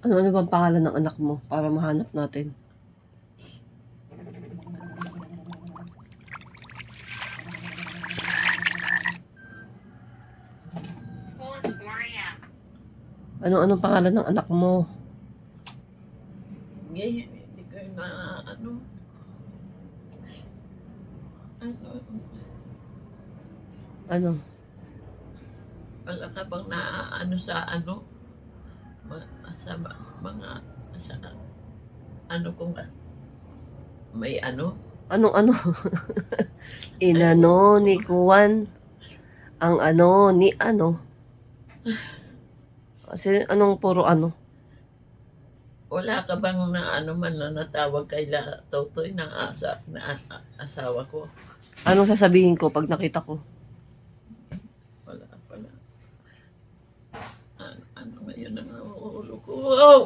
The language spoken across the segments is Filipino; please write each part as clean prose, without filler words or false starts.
Ano bang pangalan ng anak mo para mahanap natin? School it's 4 a.m. Anong pangalan ng anak mo? Ngayon, hindi ko na ano, Ano? wala ka bang na ano sa ano, sa mga, sa ano kung may ano, Anong? Inano ni Kuwan ang ano ni ano? Kasi anong puro ano? wala ka bang na ano man na natawag kay Totoy na asawa ko? Anong sasabihin ko pag nakita ko? Wala pala. Ano ngayon ang ulo ko? Oh!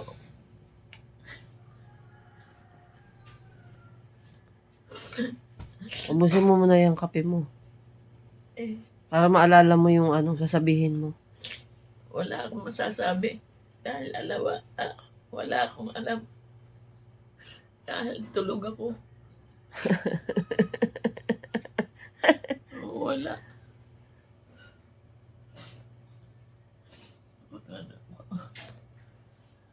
Ubusin mo muna yung kape mo. Eh, Para maalala mo yung ano, sasabihin mo. wala akong masasabi. Dahil wala akong alam. Dahil tulog ako. Wala.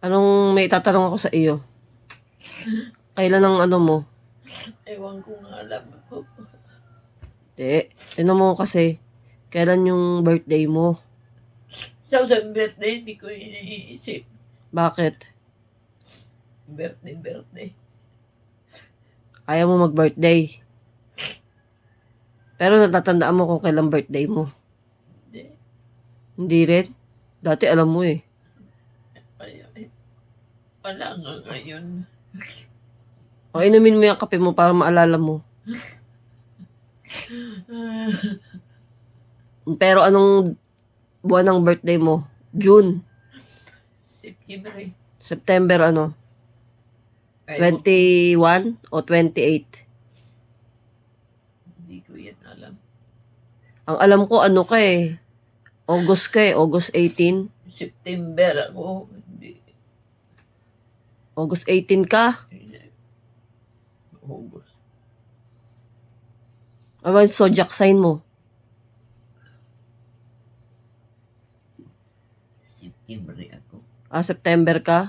Anong may tatanong ako sa iyo? Kailan ang ano mo? Ewan ko nga alam ako. Di, tinan mo kasi, kailan yung birthday mo? Sa birthday, hindi ko iniisip. Bakit? Birthday. Ayaw mo mag-birthday. Pero natatandaan mo kung kailan birthday mo. Hindi. Hindi rin. Dati alam mo eh. Wala nga ngayon. O inumin mo yung kape mo para maalala mo. Pero anong buwan ng birthday mo? June. September. September ano? 21 o 28? Hindi ko yan alam. Ang alam ko ano ka eh. August ka eh. August 18. September ako. Hindi. August 18 ka? August. Ano yung zodiac sign mo? September ako. September ka?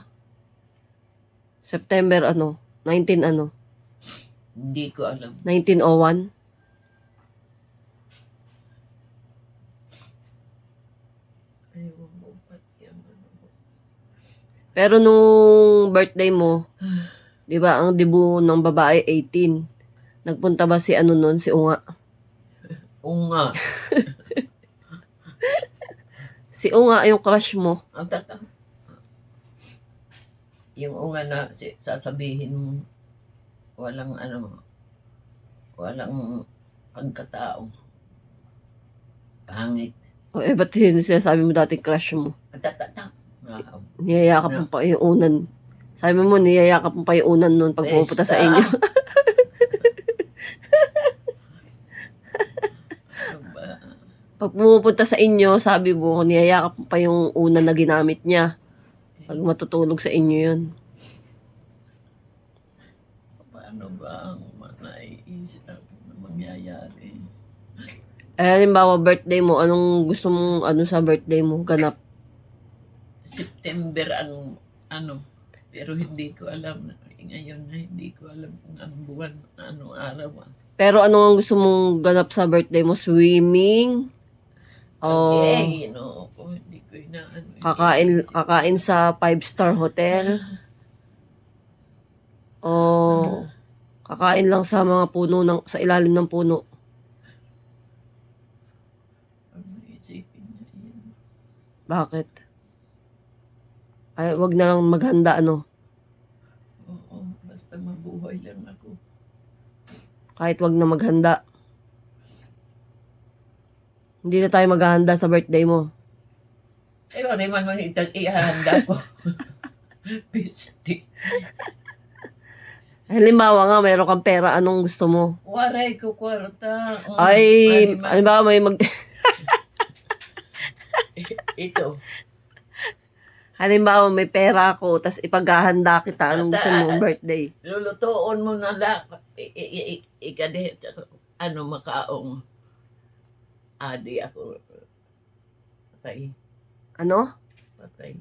September ano? 19 ano? Hindi ko alam. 1901? Ayaw mo pati ang ano mo. Pero nung birthday mo, di ba, ang debut ng babae 18. Nagpunta ba si ano nun, si Unga? Unga. Si Unga, yung crush mo. Ang tata. Yung unga na sasabihin mo, walang ano, walang pagkatao. Pangit. O ba't hindi sinasabi mo dating crush mo? Ang tata. Wow. Niyayakap mo pa yung unan. Sabi mo, niyayakap mo pa yung unan nun pag pupunta sa inyo. Pag pumupunta sa inyo, sabi mo, niyayakap mo pa yung unan na ginamit niya. Pag matutulog sa inyo yun. Paano ba ang naiisip na mangyayari? Halimbawa, birthday mo, anong gusto mong ano sa birthday mo, ganap? September ang ano, pero hindi ko alam ngayon na hindi ko alam kung anong buwan, anong araw. Pero ano ang gusto mong ganap sa birthday mo? Swimming? O No, hindi ko inaano. kakain sa 5-star hotel? O kakain lang sa mga puno sa ilalim ng puno? Isipin niya yun. Bakit? Ay, wag na lang maghanda ano. Oo, basta mabuhay lang ako. Kahit wag na maghanda. Hindi na tayo maghahanda sa birthday mo. Wala man ihahanda ko. Piste. Halimbawa nga, mayroon kang pera, anong gusto mo? Waray ko kwarta. Ay, halimbawa may Ito. Halimbawa, may pera ako, tas ipaghahanda kita. Anong gusto mo birthday? Lulutuon mo na lang. Ikadi, ano, makaong. Adi ako. Patay. Ano? Patay.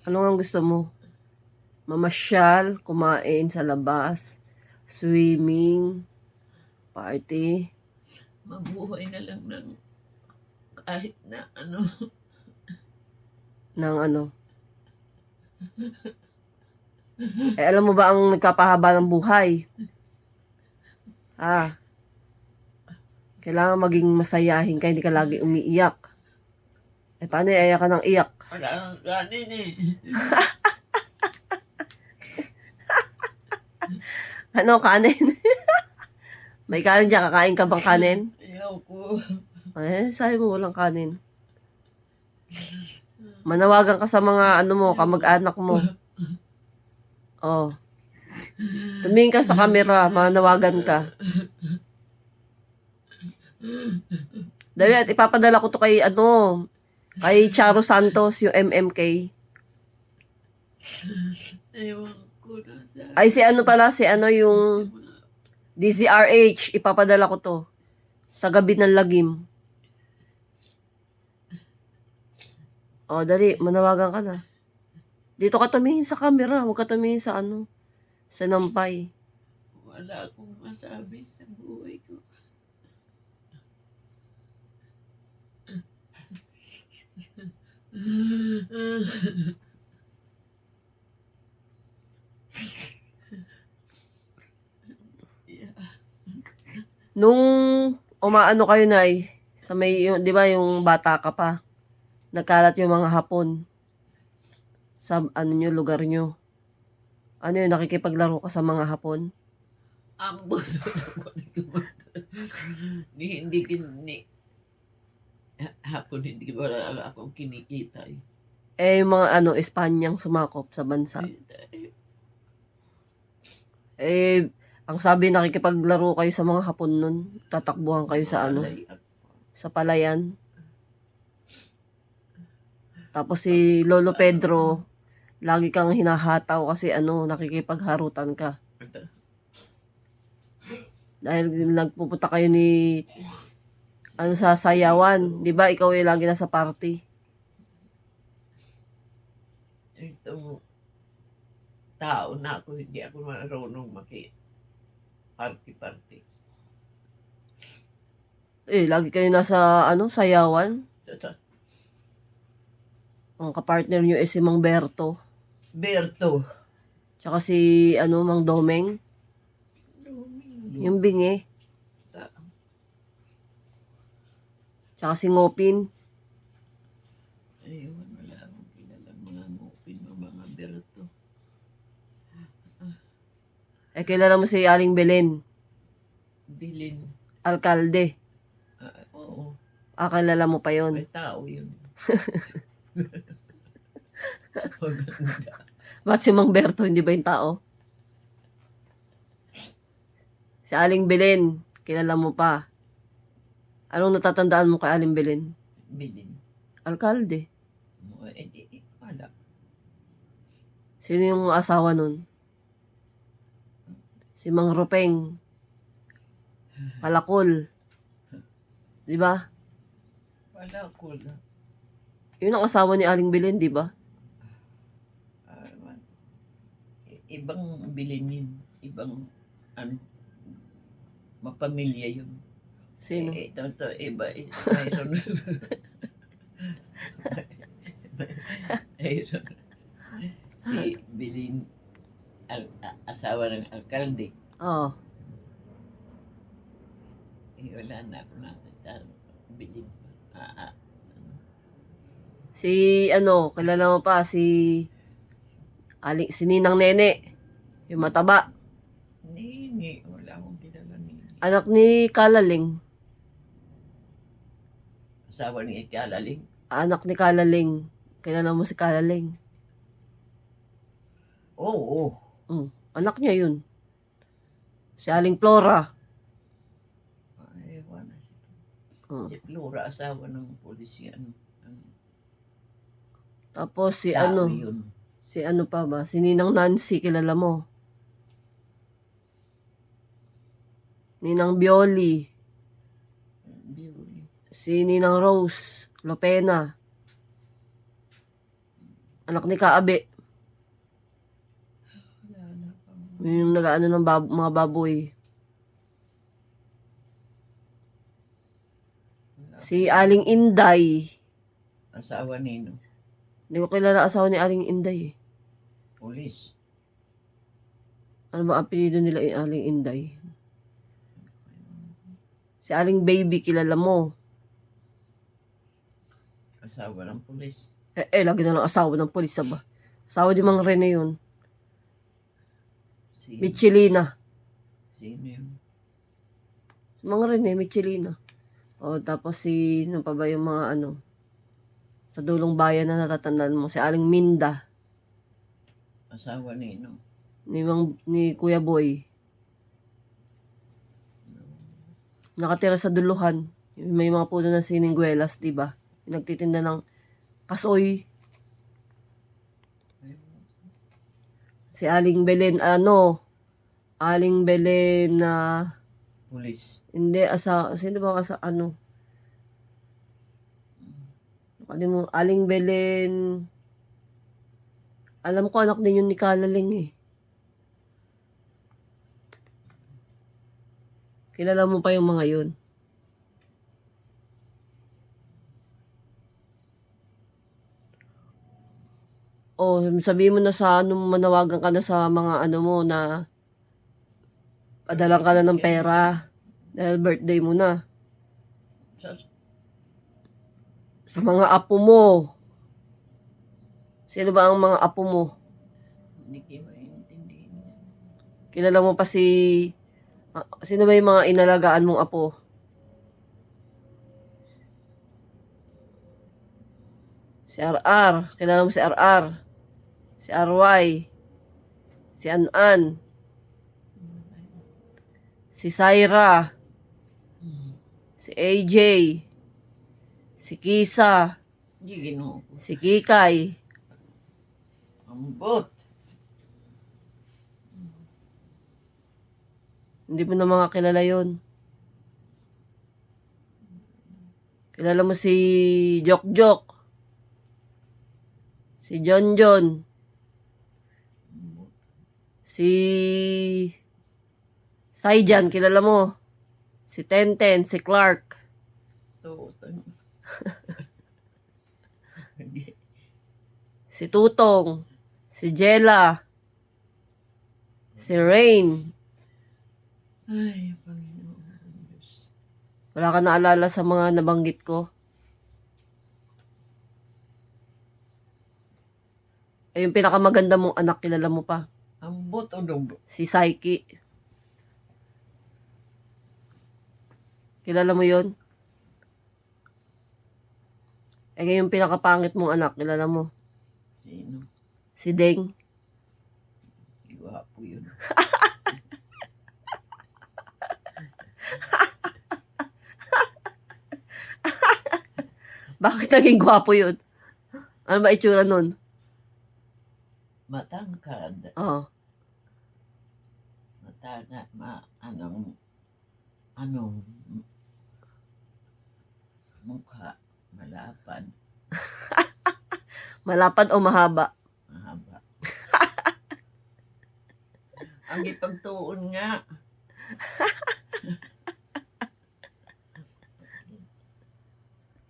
Ano ang gusto mo? Mamasyal, kumain sa labas, swimming, party. Mabuhay na lang ng kahit na ano. Ng ano? Alam mo ba ang nagkapahaba ng buhay? Kailangan maging masayahin ka, hindi ka lagi umiiyak. Paano iiyak ka ng iyak? Wala kang kanin eh. Ano, kanin? May kanin dyan, kakain ka bang kanin? Ayaw ko. Sabi mo walang kanin. Manawagan ka sa mga kamag-anak mo. Oh. Tumingin ka sa camera, manawagan ka. Dali at ipapadala ko to kay kay Charo Santos, yung MMK. Ewan ko na sa... Ay, yung DZRH, ipapadala ko to. Sa gabi ng lagim. Oh, dali, manawagan ka na. Dito ka tumingin sa camera, huwag ka tumingin sa sa nampay. Wala akong masabi sa buhay ko. Nung umaano kayo na sa may, di ba yung bata ka pa, nagkalat yung mga Hapon sa lugar nyo. Ano yun, nakikipaglaro ka sa mga Hapon? Ambos ako hindi hapon hindi wala akong kinikita eh. Yung mga Espanyang sumakop sa bansa. Ang sabi, nakikipaglaro kayo sa mga Hapon nun. Tatakbuhan kayo sa sa palayan. Tapos si Lolo Pedro, lagi kang hinahataw kasi nakikipagharutan ka. Dahil nagpupunta kayo ni sa sayawan, 'di ba? Ikaw ay lagi nasa party. Itong tao na ako, hindi ako marunong party. Lagi kayo nasa sayawan. So, Ang kapartner nyo si Mang Berto. Berto. Tsaka si Mang Domeng. Yung bingi. Tsaka si Ngopin. Ayun, wala akong kilala mga ngupin o mga Berto. Kilala mo si Aling Belen. Bilin. Alkalde. Oo. Kilala mo pa yon. May tao yun. Ba't si Mang Berto, hindi ba yung tao? Si Aling Belen, kilala mo pa. Anong natatandaan mo kay Aling Belen? Bilin. Alkalde. Wala. Sino yung asawa nun? Si Mang Ropeng. Palakol. Di ba? Wala ko lang. Yun ang asawa ni Aling Belen, di ba? Ibang bilin yun. Ibang mapamilya yun. Sino? Ito, iba. Mayroon. Mayroon. Si Bilin, asawa ng alkalde. Oo. Wala na ako nakita. Bilin pa. Si kilala mo pa, si Ninang Nene. Yung mataba. Hindi. Wala akong kilala ni. Anak ni Kalaling. Asawa ni Ikalaling. Anak ni Kalaling. Kilala mo si Kalaling. Oo. Anak niya yun. Si Aling Flora. Ay, Asawa na siya. Oh. Si Flora, asawa ng pulis yan. Tapos si Tao ano, yun. si ano pa ba? Si Ninang Nancy, kilala mo? Ninang Bioli, Bioli. si Ninang Rose, Lopena, anak ni Kaabe, Wala na pang... yung nag-ano ng mga baboy. Wala Si pang- Aling Inday, Asawa nino. hindi ko kilala asawa ni Aling Inday eh. Pulis. Ano ba ang apelyido nila yung Aling Inday? Si Aling Baby, kilala mo? Asawa ng pulis. Lagi na lang asawa ng polis ba? Asawa di Mang Rene yun. Sino? Michelina. Sino yun? Mang Rene, Michelina. O, tapos ano pa ba yung mga ano? Sa dulong bayan na natatandaan mo. Si Aling Minda. Asawa nino. Ni Kuya Boy. Nakatira sa Duluhan. May mga puno ng siningguelas, di ba? Nagtitinda ng kasoy. Si Aling Belen, Aling Belen na, Pulis. hindi, sino ba Aling Belen, alam ko anak din yun ni Kalaling eh. Kilala mo pa yung mga yun. O, sabihin mo na sa manawagan ka na sa mga ano mo na padalang ka na ng pera. Dahil birthday mo na. Sa, Sa mga apo mo. Sino ba ang mga apo mo? hindi kayo maintindihan. Kilala mo pa sino ba yung mga inalagaan mong apo? Si RR. Kilala mo si RR. Si RY. Si An-An. Si Syra. Si AJ. Si Kisa. Hindi ginoo. Si Kikay. Ambot. Hindi mo na mga kilala yon. Kilala mo si Jok. Si John. Si Saijan, kilala mo. Si Tenten, si Clark. Tutong. Si Tutong. Si Jella. Si Rain. Ay, Panginoon Diyos. Wala ka naalala sa mga nabanggit ko? Yung pinakamaganda mong anak, kilala mo pa? Ambot o dugo. Si Saiki. Kilala mo yon? Yung pinakapangit mong anak, kilala mo? Sino? Si Deng. Gwapo yun. Bakit naging gwapo yun? Ano ba itsura nun? Matangkad. Oo. Matangkad. Mukha. Malapad. Malapad o mahaba? Mahaba. Ang ipagtuon nga.